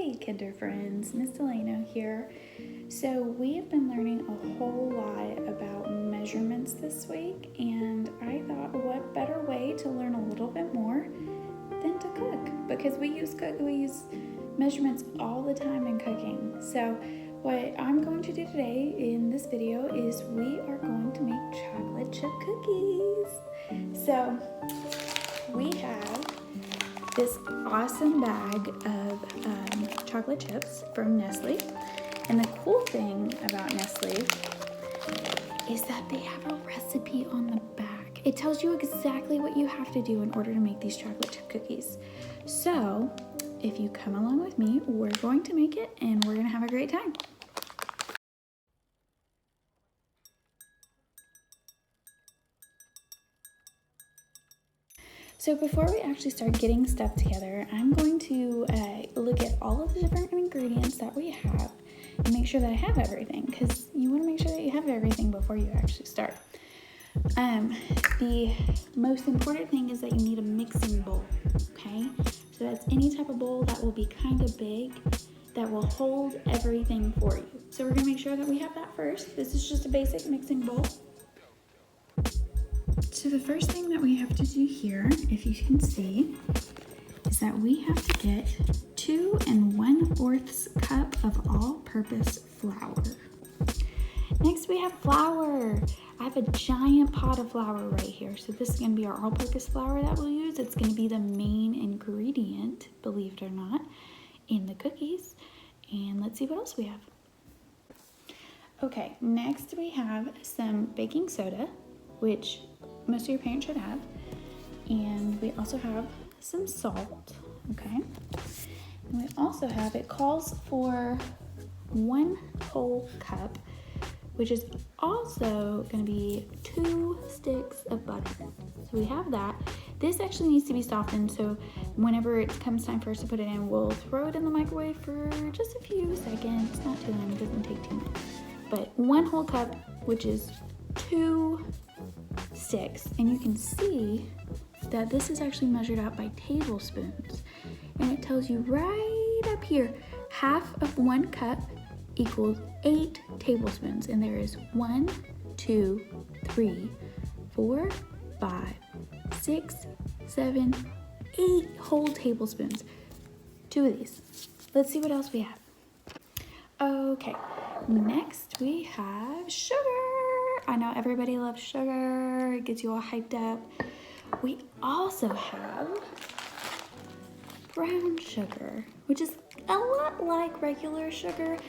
Hey Kinder friends, Miss Delano here. So we have been learning a whole lot about measurements this week, and I thought what better way to learn a little bit more than to cook, because we use measurements all the time in cooking. So what I'm going to do today in this video is we are going to make chocolate chip cookies. So we have this awesome bag of chocolate chips from Nestle. And the cool thing about Nestle is that they have a recipe on the back. It tells you exactly what you have to do in order to make these chocolate chip cookies. So if you come along with me, we're going to make it and we're going to have a great time. So before we actually start getting stuff together, I'm going to look at all of the different ingredients that we have and make sure that I have everything, because you want to make sure that you have everything before you actually start. The most important thing is that you need a mixing bowl, okay? So that's any type of bowl that will be kind of big, that will hold everything for you. So we're going to make sure that we have that first. This is just a basic mixing bowl. So the first thing that we have to do here, if you can see, is that we have to get 2 1/4 cup of all-purpose flour. Next we have flour. I have a giant pot of flour right here. So this is going to be our all-purpose flour that we'll use. It's going to be the main ingredient, believe it or not, in the cookies. And let's see what else we have. Okay, next we have some baking soda, which most of your parents should have. And we also have some salt, okay? And we also have, it calls for 1 whole cup, which is also gonna be 2 sticks of butter. So we have that. This actually needs to be softened, so whenever it comes time for us to put it in, we'll throw it in the microwave for just a few seconds, not too long, it doesn't take too much. But 1 whole cup, which is 2 sticks, and you can see that this is actually measured out by tablespoons, and it tells you right up here, half of 1 cup equals 8 tablespoons, and there is 1, 2, 3, 4, 5, 6, 7, 8 whole tablespoons. 2 of these. Let's see what else we have. Okay, next we have sugar. I know everybody loves sugar, it gets you all hyped up. We also have brown sugar, which is a lot like regular sugar.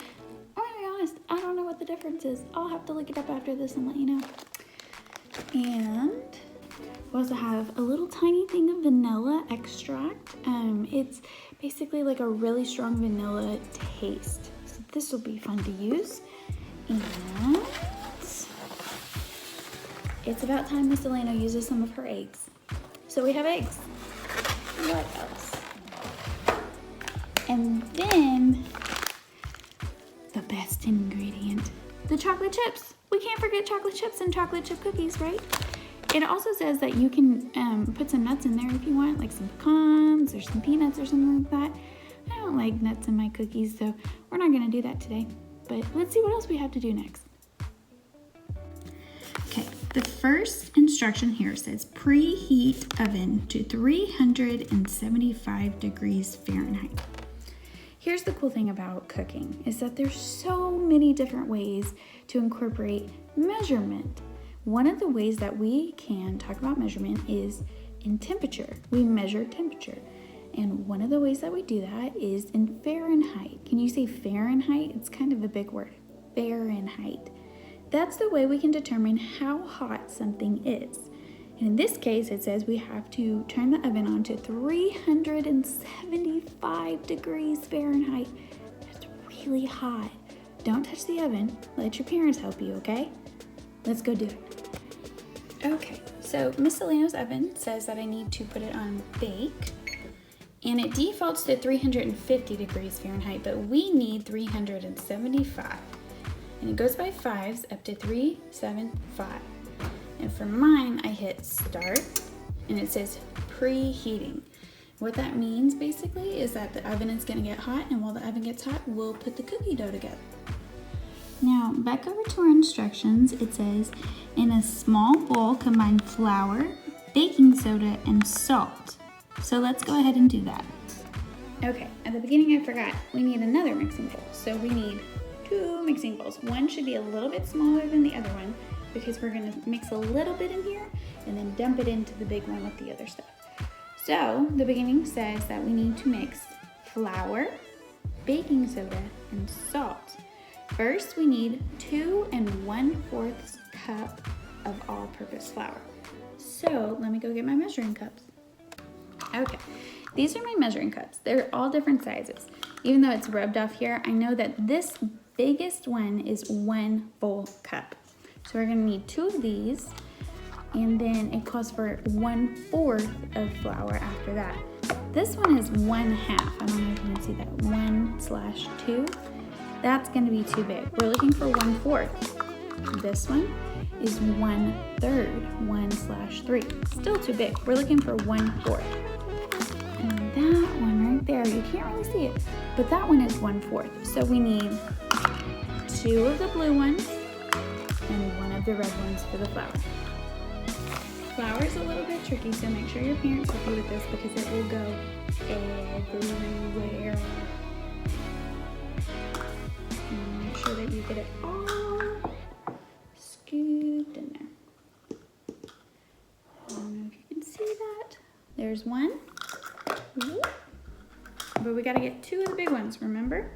I'm gonna be honest, I don't know what the difference is. I'll have to look it up after this and let you know. And we also have a little tiny thing of vanilla extract. It's basically like a really strong vanilla taste. So this will be fun to use. And it's about time Miss Delano uses some of her eggs. So we have eggs. What else? And then the best ingredient, the chocolate chips. We can't forget chocolate chips and chocolate chip cookies, right? It also says that you can put some nuts in there if you want, like some pecans or some peanuts or something like that. I don't like nuts in my cookies, so we're not gonna do that today. But let's see what else we have to do next. Okay, the first instruction here says preheat oven to 375 degrees Fahrenheit. Here's the cool thing about cooking is that there's so many different ways to incorporate measurement. One of the ways that we can talk about measurement is in temperature. We measure temperature. And one of the ways that we do that is in Fahrenheit. Can you say Fahrenheit? It's kind of a big word. Fahrenheit. That's the way we can determine how hot something is. And in this case, it says we have to turn the oven on to 375 degrees Fahrenheit. That's really hot. Don't touch the oven. Let your parents help you, okay? Let's go do it. Okay, so Miss Delano's oven says that I need to put it on bake. And it defaults to 350 degrees Fahrenheit, but we need 375. And it goes by 5s up to 375. And for mine, I hit start, and it says preheating. What that means basically is that the oven is gonna get hot, and while the oven gets hot, we'll put the cookie dough together. Now, back over to our instructions, it says, in a small bowl, combine flour, baking soda, and salt. So let's go ahead and do that. Okay, at the beginning I forgot, we need another mixing bowl. So we need 2 mixing bowls. One should be a little bit smaller than the other one because we're gonna mix a little bit in here and then dump it into the big one with the other stuff. So the beginning says that we need to mix flour, baking soda, and salt. First, we need 2 1/4 cup of all-purpose flour. So let me go get my measuring cups. Okay, these are my measuring cups. They're all different sizes. Even though it's rubbed off here, I know that this biggest one is 1 full cup. So we're gonna need 2 of these, and then it calls for 1/4 of flour after that. This one is 1/2. I don't know if you can see that, 1/2. That's gonna be too big. We're looking for 1/4. This one is 1/3, 1/3. Still too big. We're looking for 1/4. And that one right there, you can't really see it, but that one is 1/4. So we need 2 of the blue ones and 1 of the red ones for the flour. Flour is a little bit tricky, so make sure your parents help you with this because it will go everywhere. And make sure that you get it all scooped in there. I don't know if you can see that. There's 1. But we gotta get 2 of the big ones, remember?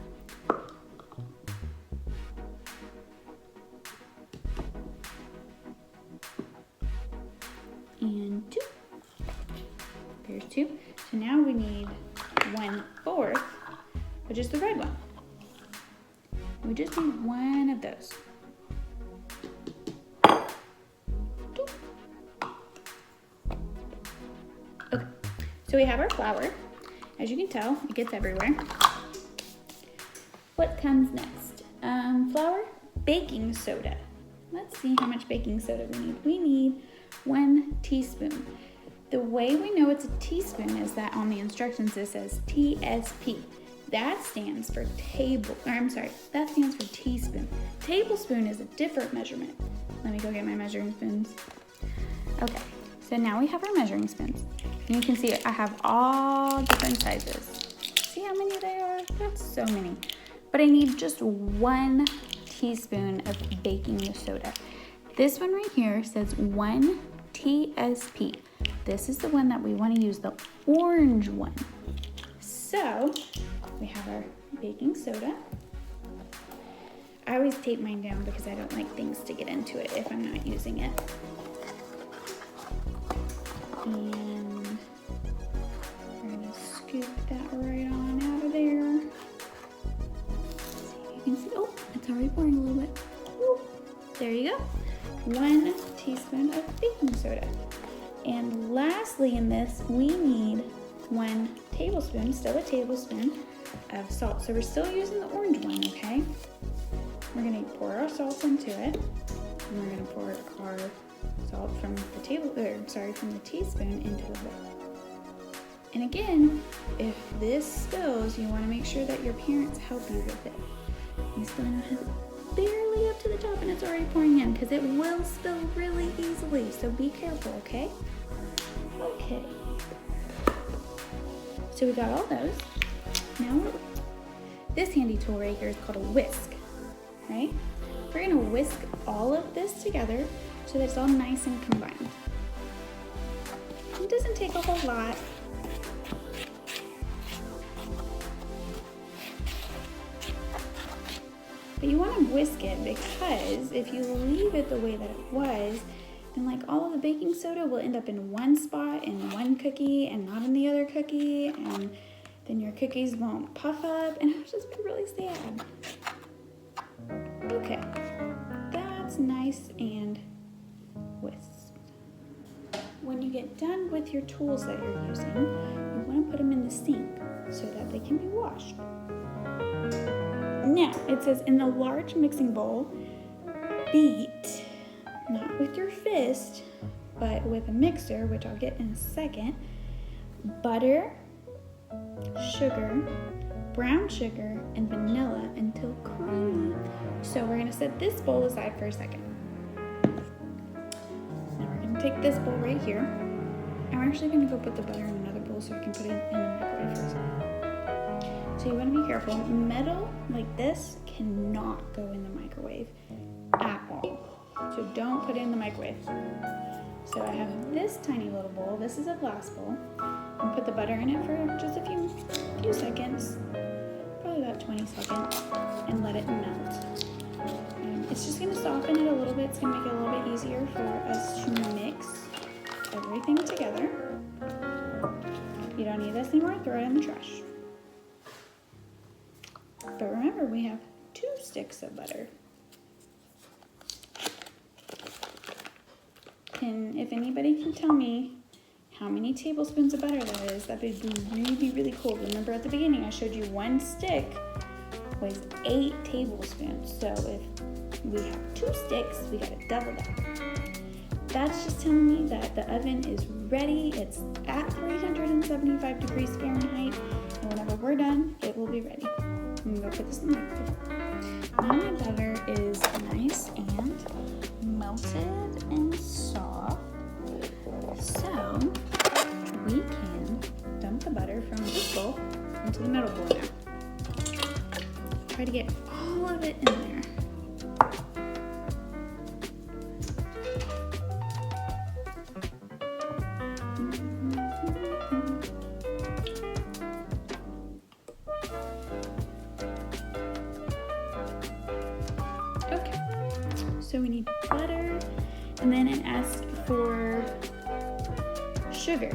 And 2. There's 2. So now we need 1/4, which is the red one. We just need 1 of those. 2. Okay, so we have our flour. As you can tell, it gets everywhere. What comes next? Flour, baking soda. Let's see how much baking soda we need. We need 1 teaspoon. The way we know it's a teaspoon is that on the instructions it says TSP. That stands for that stands for teaspoon. Tablespoon is a different measurement. Let me go get my measuring spoons. Okay, so now we have our measuring spoons. And you can see I have all different sizes. See how many they are? That's so many. But I need just 1 teaspoon of baking soda. This one right here says 1 TSP. This is the one that we want to use, the orange one. So we have our baking soda. I always tape mine down because I don't like things to get into it if I'm not using it. And we're gonna scoop that right on out of there. See if you can see, oh, it's already pouring a little bit. Woo. There you go. 1 teaspoon of baking soda. And lastly in this, we need 1 tablespoon, still a tablespoon, of salt. So we're still using the orange one, okay? We're gonna pour our salt into it. And we're gonna pour our salt from the teaspoon into the bowl. And again, if this spills, you wanna make sure that your parents help you with it. This spoon has barely up to the top and it's already pouring in because it will spill really easily. So be careful, okay? Okay. So we got all those. Now, this handy tool right here is called a whisk, right? We're gonna whisk all of this together so that it's all nice and combined. It doesn't take a whole lot. But you want to whisk it because if you leave it the way that it was, then like all of the baking soda will end up in one spot in one cookie and not in the other cookie, and then your cookies won't puff up and it'll just be really sad. Okay, that's nice and whisked. When you get done with your tools that you're using, you want to put them in the sink so that they can be washed. Now, it says in the large mixing bowl, beat, not with your fist, but with a mixer, which I'll get in a second, butter, sugar, brown sugar, and vanilla until creamy. So we're gonna set this bowl aside for a second. Now we're gonna take this bowl right here. I'm actually gonna go put the butter in another bowl so I can put it in the microwave first. So you wanna be careful. Metal like this cannot go in the microwave at all. So don't put it in the microwave. So I have this tiny little bowl. This is a glass bowl. And put the butter in it for just a few seconds, probably about 20 seconds, and let it melt. It's just gonna soften it a little bit. It's gonna make it a little bit easier for us to mix everything together. If you don't need this anymore, throw it in the trash. But remember, we have 2 sticks of butter. And if anybody can tell me how many tablespoons of butter that is, that would be really, really cool. Remember at the beginning, I showed you 1 stick weighs 8 tablespoons. So if we have 2 sticks, we gotta double that. That's just telling me that the oven is ready. It's at 375 degrees Fahrenheit. And whenever we're done, it will be ready. I'm gonna go put this in the microwave. Now my butter is nice and melted and soft. So we can dump the butter from this bowl into the middle bowl now. Try to get all of it in there. Okay, so we need butter, and then it asks for sugar,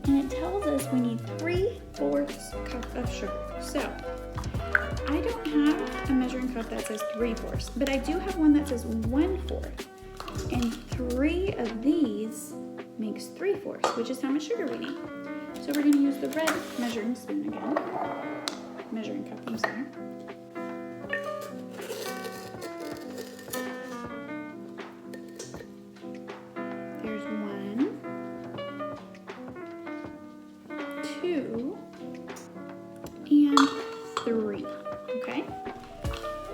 and it tells us we need 3/4 cup of sugar. So I don't have a measuring cup that says 3/4, but I do have one that says 1/4, and 3 of these makes 3/4, which is how much sugar we need. So we're going to use the red measuring spoon again. Measuring cup, I'm sorry. There's 1, 2, and 3. Okay.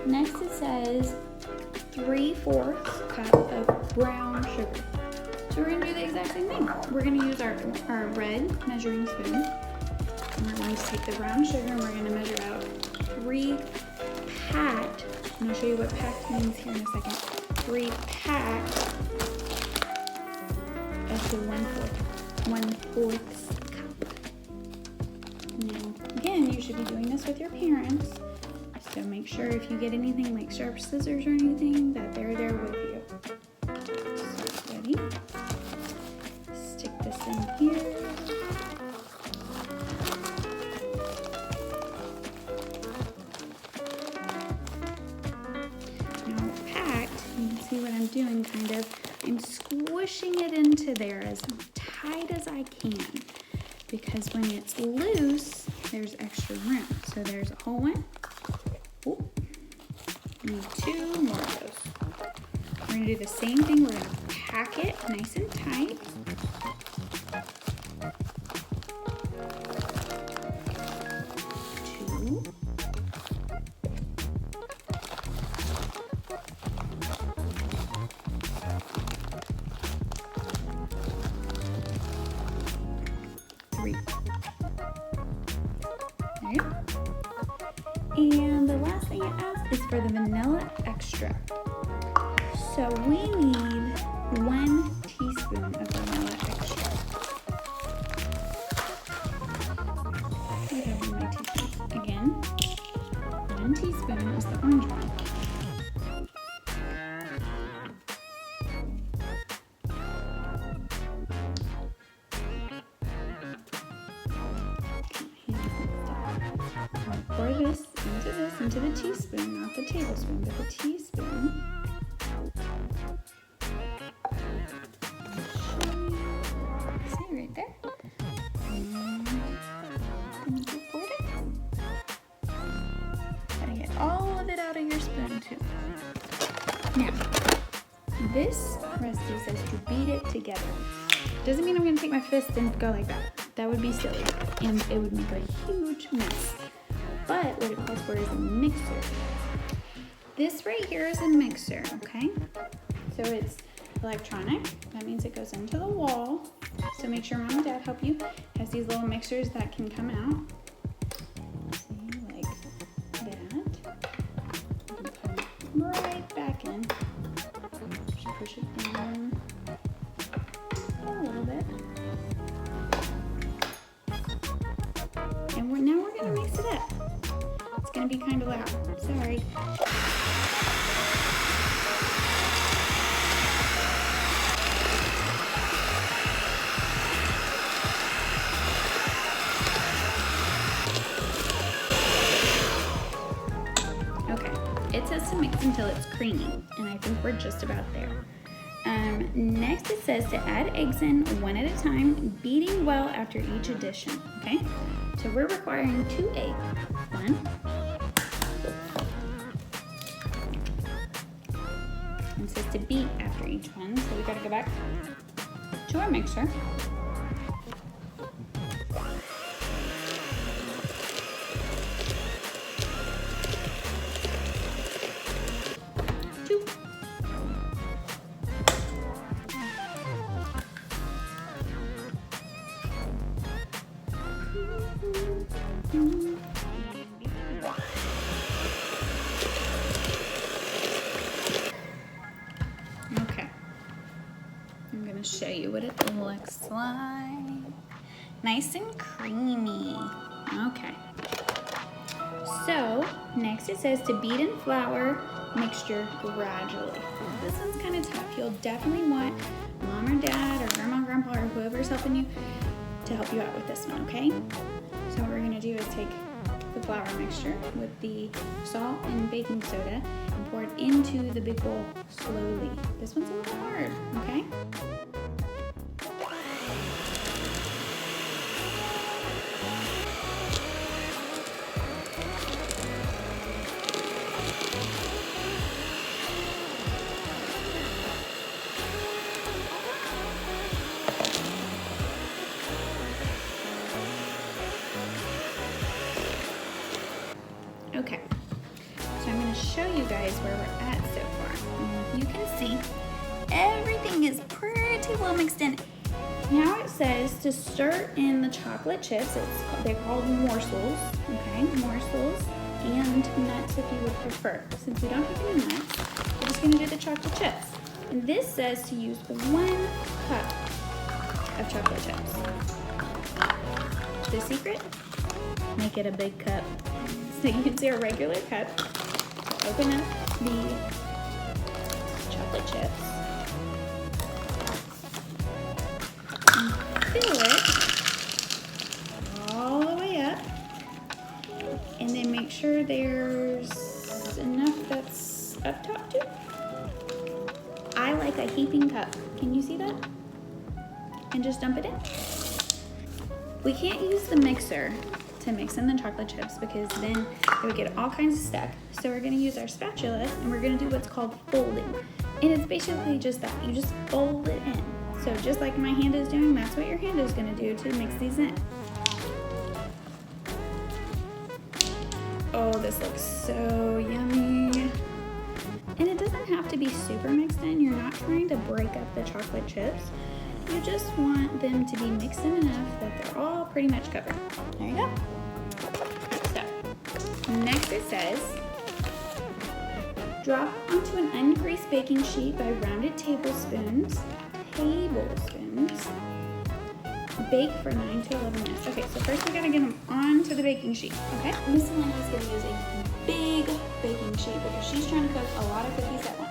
Next it says 3/4 cup of brown sugar. So we're gonna do the exact same thing. We're gonna use our red measuring spoon. And we're going to take the brown sugar and we're gonna measure out 3 packed, and I'll show you what packed means here in a second. 3 packed of the 1/4 cup. Now, again, you should be doing this with your parents. So make sure if you get anything like sharp scissors or anything, that they're there with you. So ready? Stick this in here. Now packed, you can see what I'm doing kind of. I'm squishing it into there as tight as I can, because when it's loose, there's extra room. So there's a whole one. Ooh. Need 2 more of those. We're gonna do the same thing. We're gonna pack it nice and tight. 2. 3. Right? And the last thing it asks is for the vanilla extract. So we need 1 teaspoon of vanilla extract. I have my teaspoons. Again, 1 teaspoon is the orange one. Pour this into the teaspoon, not the tablespoon, but the teaspoon. See right there? And then you pour it. Gotta get all of it out of your spoon too. Now, this recipe says to beat it together. Doesn't mean I'm gonna take my fist and go like that. That would be silly. and it would make a huge mess. But what it calls for is a mixer. This right here is a mixer, okay? So it's electronic. That means it goes into the wall. So make sure Mom and Dad help you. It has these little mixers that can come out. See, like that. You can put them right back in. Just push it down a little bit. And now we're gonna mix it up. It's gonna be kind of loud. Sorry. It says to mix until it's creamy, and I think we're just about there. Next it says to add eggs in one at a time, beating well after each addition, okay? So we're requiring 2 eggs. 1. It says to beat after each one, so we gotta go back to our mixer. Okay, I'm gonna show you what it looks like. Nice and creamy. Okay, so next it says to beat in flour mixture gradually. This one's kind of tough. You'll definitely want Mom or Dad or Grandma, Grandpa, or whoever's helping you to help you out with this one, okay? So what we're gonna do is take the flour mixture with the salt and baking soda and pour it into the big bowl slowly. This one's a little hard, okay? Okay, so I'm going to show you guys where we're at so far. You can see everything is pretty well mixed in. Now it says to stir in the chocolate chips. They're called morsels, okay? Morsels and nuts if you would prefer. Since we don't have any nuts, we're just going to do the chocolate chips. And this says to use 1 cup of chocolate chips. The secret? Make it a big cup. So you can see a regular cup. Open up the chocolate chips. And fill it all the way up. And then make sure there's enough that's up top too. I like a heaping cup. Can you see that? And just dump it in. We can't use the mixer to mix in the chocolate chips because then it would get all kinds of stuck. So we're gonna use our spatula and we're gonna do what's called folding. And it's basically just that, you just fold it in. So just like my hand is doing, that's what your hand is gonna do to mix these in. Oh, this looks so yummy. And it doesn't have to be super mixed in. You're not trying to break up the chocolate chips. You just want them to be mixed in enough that they're all pretty much covered. There you go. So, next it says, drop onto an ungreased baking sheet by rounded tablespoons. Bake for 9 to 11 minutes. Okay, so first we gotta get them onto the baking sheet, okay? Miss Elena's gonna use a big baking sheet because she's trying to cook a lot of cookies at once.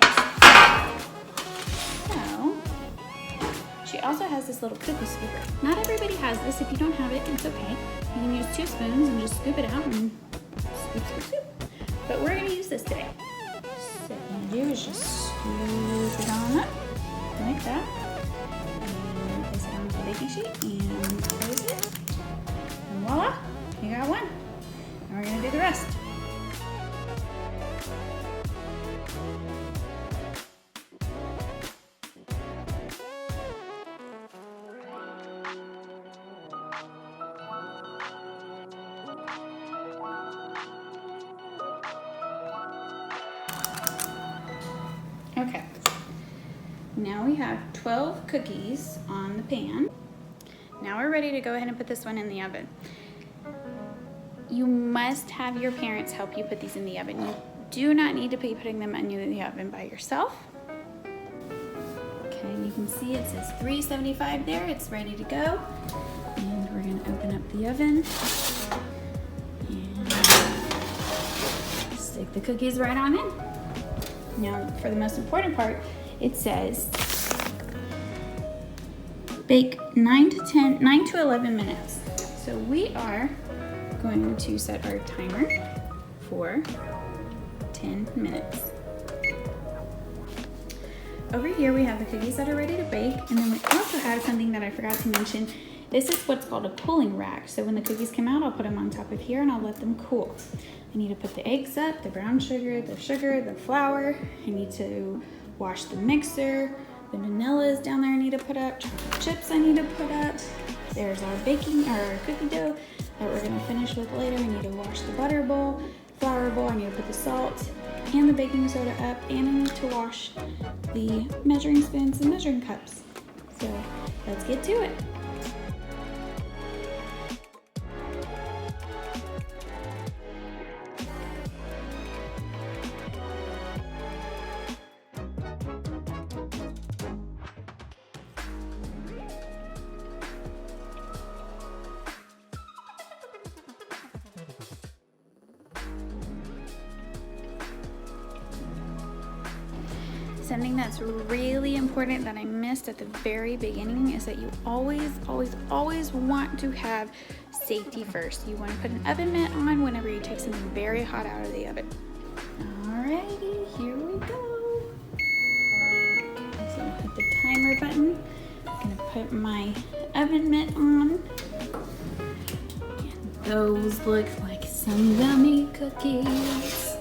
She also has this little cookie scooper. Not everybody has this. If you don't have it, it's okay. You can use 2 spoons and just scoop it out and scoop, scoop, scoop. But we're gonna use this today. So what I'm gonna do is just scoop it on up, like that. And place it on the baking sheet and close it. And voila, you got one. And we're gonna do the rest. Okay. Now we have 12 cookies on the pan. Now we're ready to go ahead and put this one in the oven. You must have your parents help you put these in the oven. You do not need to be putting them in the oven by yourself. Okay, you can see it says 375 there. It's ready to go. And we're gonna open up the oven and stick the cookies right on in. Now, for the most important part, it says bake 9 to 11 minutes. So we are going to set our timer for 10 minutes. Over here we have the cookies that are ready to bake, and then we also have something that I forgot to mention. This is what's called a cooling rack. So when the cookies come out, I'll put them on top of here and I'll let them cool. I need to put the eggs up, the brown sugar, the flour. I need to wash the mixer. The vanilla is down there I need to put up. Chocolate chips I need to put up. There's our cookie dough that we're gonna finish with later. I need to wash the butter bowl, flour bowl. I need to put the salt and the baking soda up, and I need to wash the measuring spoons and measuring cups. So let's get to it. Something that's really important that I missed at the very beginning is that you always want to have safety first. You want to put an oven mitt on whenever you take something very hot out of the oven. Alrighty, here we go. So I'll hit the timer button. I'm gonna put my oven mitt on. And those look like some yummy cookies.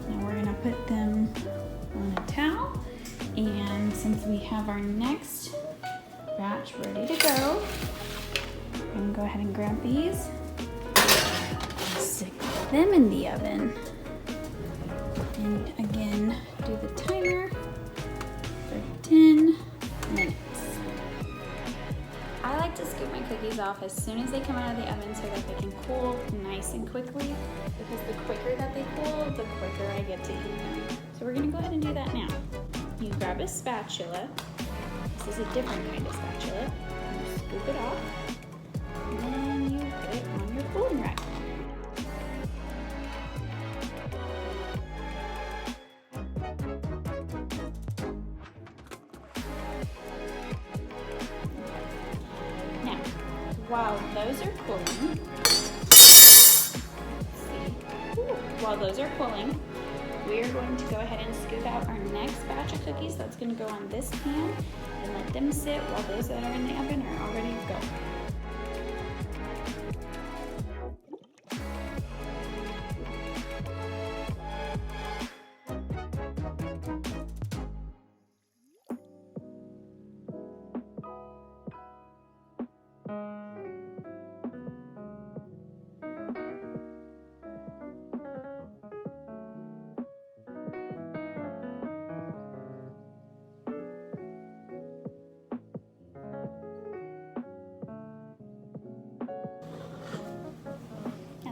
Now we're gonna put them on a towel, and since we have our next batch ready to go, I'm gonna go ahead and grab these and stick them in the oven, and again do the timer for 10 minutes. I like to scoop my cookies off as soon as they come out of the oven so that they can cool nice and quickly, because the quicker that they cool, the quicker I get to eat them. So we're gonna go ahead and do that now. You grab a spatula. This is a different kind of spatula. You scoop it off, and then you put it on your cooling rack. Now, while those are cooling, while those are cooling, we are going to go ahead and scoop out our next batch of cookies that's going to go on this pan and let them sit while those that are in the oven are all ready to go.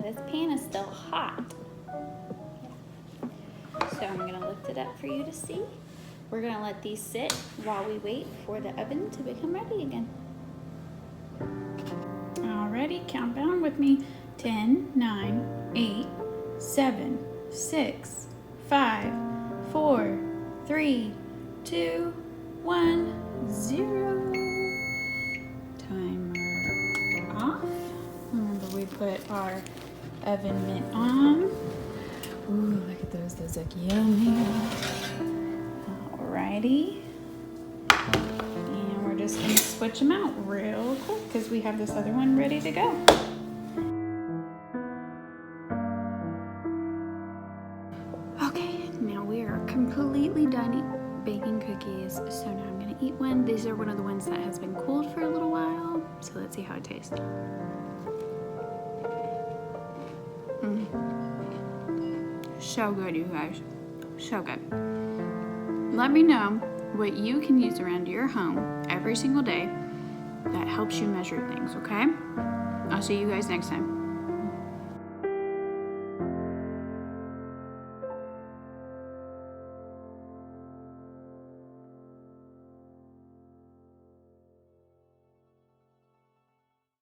This pan is still hot. So I'm gonna lift it up for you to see. We're gonna let these sit while we wait for the oven to become ready again. Alrighty, count down with me. 10, 9, 8, 7, 6, 5, 4, 3, 2, 1, 0. Timer off. Remember, we put our oven mitt on. Ooh, look at those look yummy. Alrighty. And we're just gonna switch them out real quick because we have this other one ready to go. Okay, now we are completely done baking cookies. So now I'm gonna eat one. These are one of the ones that has been cooled for a little while. So let's see how it tastes. So good, you guys. So good. let me know what you can use around your home every single day that helps you measure things, okay? I'll see you guys next time.